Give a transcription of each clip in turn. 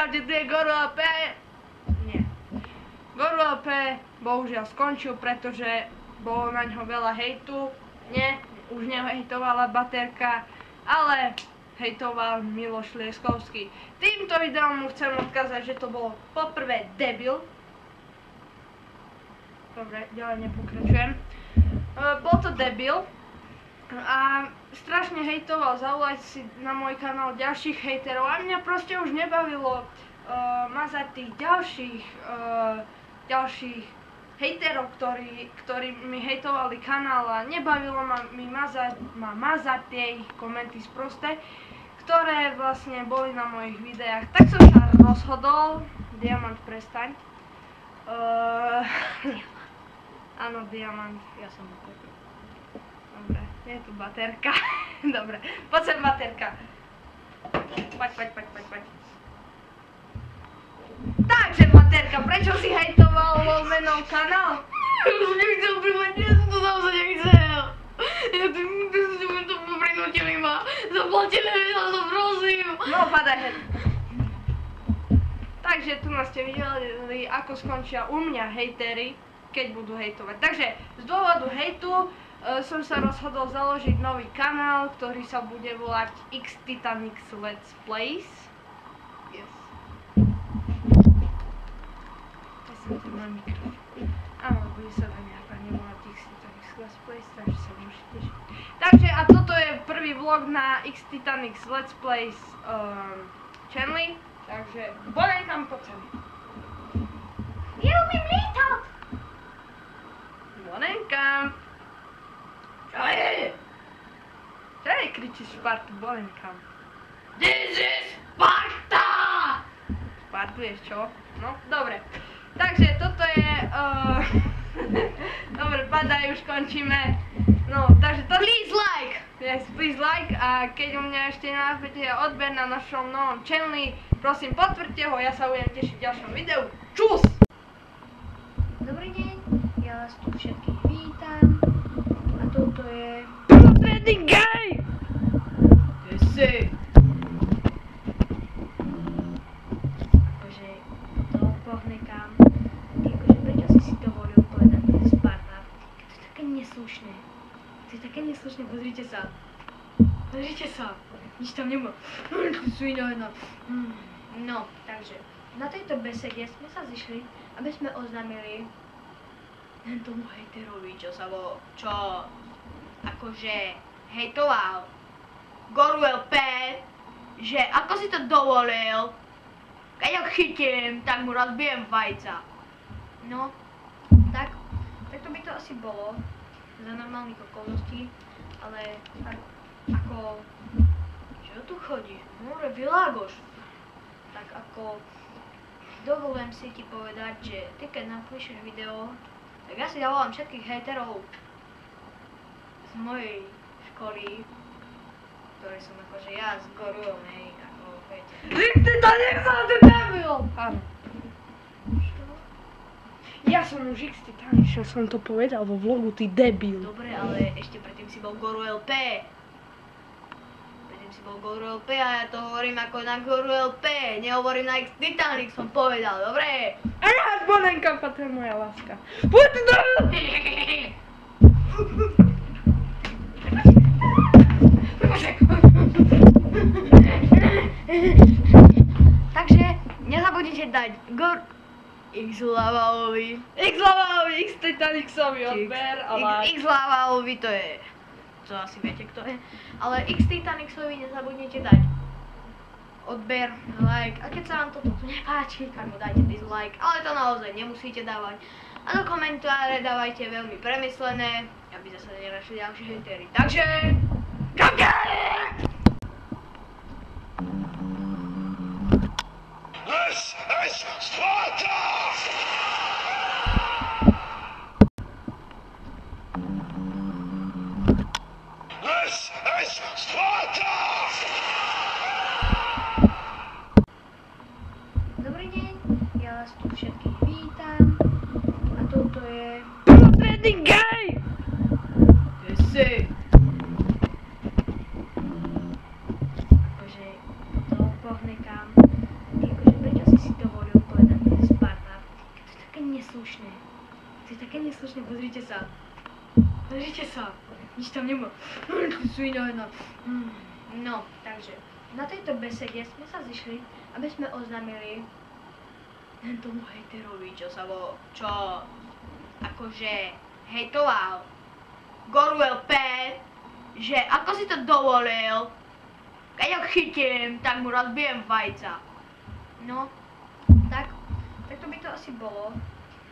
Čaute, tu je Goru.lp. Nie. Goru.lp bohužiaľ skončil, pretože bolo na ňo veľa hejtu. Nie, už nehejtovala baterka, ale hejtoval Miloš Lieskovský. Týmto videom mu chcem odkázať, že to bolo poprvé debil. Dobre, ďalej nepokračujem. Bol to debil a strašne hejtoval, zavolajte si na môj kanál ďalších hejterov a mňa proste už nebavilo mazať tých ďalších hejterov, ktorí mi hejtovali kanál a nebavilo mi mazať tie ich komenty sprosté, ktoré vlastne boli na mojich videách. Tak som sa rozhodol, Diamant, prestaň. Áno, Diamant, ja som baterka. Dobre, je tu baterka. Dobre, poď sem baterka. Poď. Takže baterka, prečo si hejtoval Lolmenov kanál? Ja som nechcel príjmať, ja som to naozaj nechcel. Ja som to prinútili ma. Zaplatili, ja to prosím. No, padaj head. Takže tu nás ste videli, ako skončia u mňa hejtery, keď budú hejtovať. Takže z dôvodu hejtu som sa rozhodol založiť nový kanál, ktorý sa bude volať X-Titanic Let's Plays. Yes. Ja som tu na mikrofón. Áno, bude sa to nejak volať X-Titanic Let's Plays, takže sa môžete tešiť. Takže a toto je prvý vlog na X-Titanic Let's Plays channel. Takže Bonekam po celý. Ja umím lietať! Bonekam! Čo je? Čo je kričíš Spartu, Bonekam? This is Sparta! Spartuješ, čo? No, dobre. Takže toto je... Dobre, padaj, už končíme. No, takže to... Please like! Yes, please like. A keď u mňa ešte nájdete odber na našom novom channeli, prosím, potvrďte ho, ja sa budem tešiť v ďalšom videu. Čus! Dobrý deň, ja vás tu všetkých vítam. A toto je... Trading Gay! Jesi! Akože, to pohnekám. Akože, prečo si dovolil povedať, že Sparta? To je také neslušné. To je také neslušné, pozrite sa. Pozrite sa. Nič tam nemá. Svíňa jedna. No, takže na tejto besede sme sa zišli, aby sme oznámili tomu hejterovi, čo akože hejtoval Goru.lp, že ako si to dovolil, keď ho chytím, tak mu rozbijem vajca. No, tak to by to asi bolo za normálnych okolností, ale ako, čo tu chodí? More vylágoš. Tak ako, dovolujem si ti povedať, že ty keď napíšeš video, tak ja si zavolám všetkých hejterov z mojej školy, ktoré som akože ja z Goru, hej, ako viete. Ty to nechcel, ty debil! Áno. Čo? Ja som už X-Titanic, som to povedal vo vlogu, ty debil. Dobre, ale ešte predtým si bol Goru.lp. Goru.lp a ja to hovorím ako na Goru.lp, nehovorím na X-Titanic, som povedal, dobre? A ja Bonekam, to je moja láska. Poď do... Takže nezabudnite dať X-Lavalovi, X-Titanicsovi odber, ale... X-Lavalovi to je... To asi viete, kto je. Ale X-Titanicsovi nezabudnite dať odber, like. A keď sa vám toto nepáči, tak mu dajte dislike. Ale to naozaj nemusíte dávať. A do komentáre dávajte veľmi premyslené, aby zase nenašli ďalšie hejtery. Takže... Čaute! This is Sparta! Sparta! Dobrý deň, ja vás tu všetkých vítam. A toto je... Trading Gay! Jesi! Akože, to pohnekám. Akože, prečo sa. Nič tam nemá. Svinia jedna. No, takže na tejto besede sme sa zišli, aby sme oznámili tomu hejterovi, čo akože hejtoval Goruel P, že ako si to dovolil, keď ho chytím, tak mu rozbijem vajca. No, tak to by to asi bolo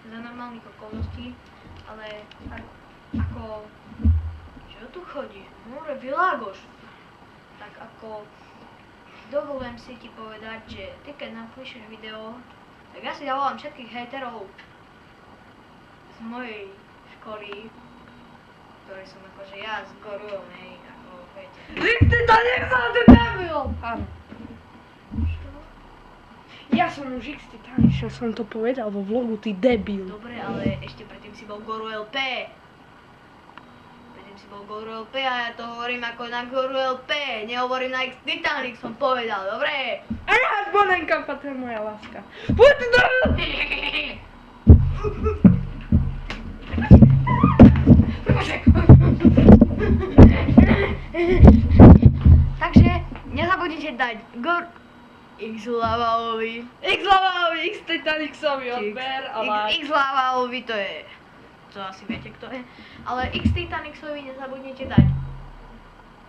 za normálnych okolností, ale ako, čo tu chodíš? More vylágoš. Tak ako, dovolujem si ti povedať, že ty keď napíšeš video, tak ja si zavolám všetkých hejterov z mojej školy, ktorí som akože ja s Goruelom, hej, ako viete. Ty to nechcel, ty debil! Áno. Ja som už x Titanic, som to povedal vo vlogu, ty debil. Dobre, ale ešte predtým si bol Goruel P. A ja to hovorím ako na Goruel P, nehovorím na X Titanic, som povedal, dobre? A ja Bonenka, to je moja láska. Poď ty do... Takže nezabudnite dať X-Lavalovi, X Titanicsovi odber a like. X-Lavalovi to je, to asi viete kto je, ale X Titanicsovi nezabudnite dať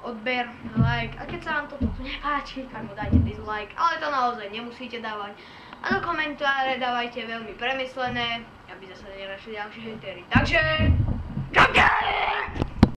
odber, like, a keď sa vám toto nepáči, tak mu dajte dislike, ale to naozaj nemusíte dávať. A do komentáre dávajte veľmi premyslené, aby zase nenašli ďalšie hejtery. Takže, čaute!